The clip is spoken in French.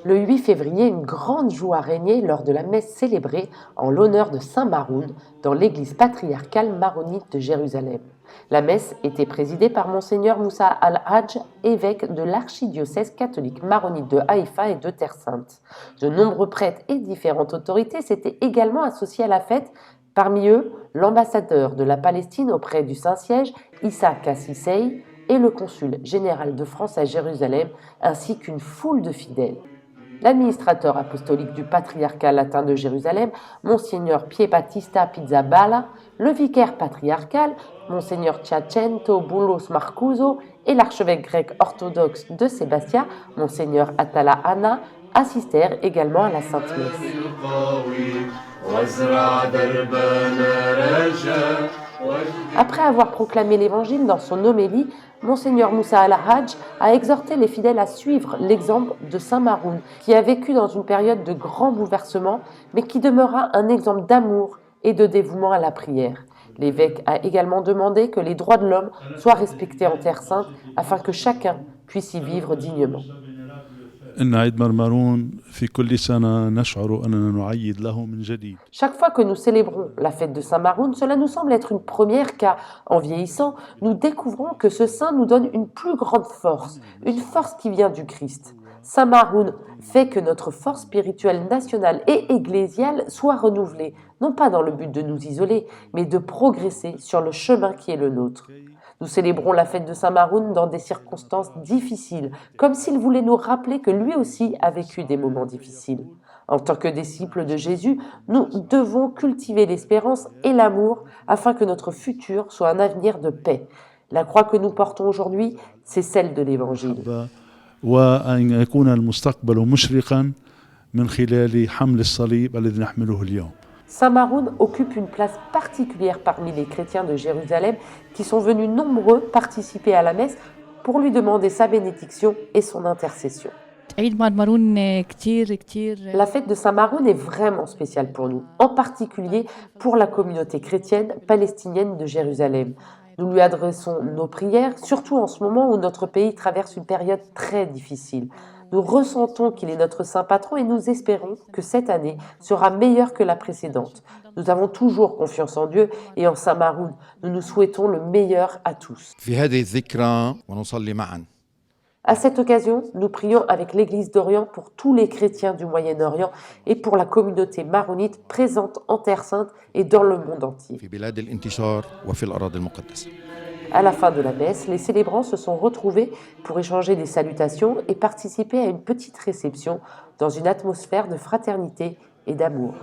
Le 8 février, une grande joie régnait lors de la messe célébrée en l'honneur de Saint Maroun dans l'église patriarcale maronite de Jérusalem. La messe était présidée par Monseigneur Moussa Al-Hadj, évêque de l'archidiocèse catholique maronite de Haïfa et de Terre Sainte. De nombreux prêtres et différentes autorités s'étaient également associés à la fête. Parmi eux, l'ambassadeur de la Palestine auprès du Saint-Siège, Issa Kassisei, et le consul général de France à Jérusalem, ainsi qu'une foule de fidèles. L'administrateur apostolique du patriarcat latin de Jérusalem, Monseigneur Pierbattista Pizzaballa, le vicaire patriarcal, Monseigneur Giacinto Boulos Marcuso, et l'archevêque grec orthodoxe de Sébastia, Monseigneur Atala Anna, assistèrent également à la Sainte Messe. Après avoir proclamé l'Évangile dans son homélie, Monseigneur Moussa Al-Hadj a exhorté les fidèles à suivre l'exemple de Saint Maroun, qui a vécu dans une période de grands bouleversements, mais qui demeura un exemple d'amour et de dévouement à la prière. L'évêque a également demandé que les droits de l'homme soient respectés en Terre Sainte, afin que chacun puisse y vivre dignement. Chaque fois que nous célébrons la fête de Saint Maroun, cela nous semble être une première car, en vieillissant, nous découvrons que ce saint nous donne une plus grande force, une force qui vient du Christ. Saint Maroun fait que notre force spirituelle nationale et ecclésiale soit renouvelée, non pas dans le but de nous isoler, mais de progresser sur le chemin qui est le nôtre. Nous célébrons la fête de Saint Maroun dans des circonstances difficiles, comme s'il voulait nous rappeler que lui aussi a vécu des moments difficiles. En tant que disciples de Jésus, nous devons cultiver l'espérance et l'amour afin que notre futur soit un avenir de paix. La croix que nous portons aujourd'hui, c'est celle de l'Évangile. Saint Maroun occupe une place particulière parmi les chrétiens de Jérusalem qui sont venus nombreux participer à la messe pour lui demander sa bénédiction et son intercession. La fête de Saint Maroun est vraiment spéciale pour nous, en particulier pour la communauté chrétienne palestinienne de Jérusalem. Nous lui adressons nos prières, surtout en ce moment où notre pays traverse une période très difficile. Nous ressentons qu'il est notre saint patron et nous espérons que cette année sera meilleure que la précédente. Nous avons toujours confiance en Dieu et en Saint Maroun. Nous nous souhaitons le meilleur à tous. À cette occasion, nous prions avec l'Église d'Orient pour tous les chrétiens du Moyen-Orient et pour la communauté maronite présente en Terre Sainte et dans le monde entier. À la fin de la messe, les célébrants se sont retrouvés pour échanger des salutations et participer à une petite réception dans une atmosphère de fraternité et d'amour.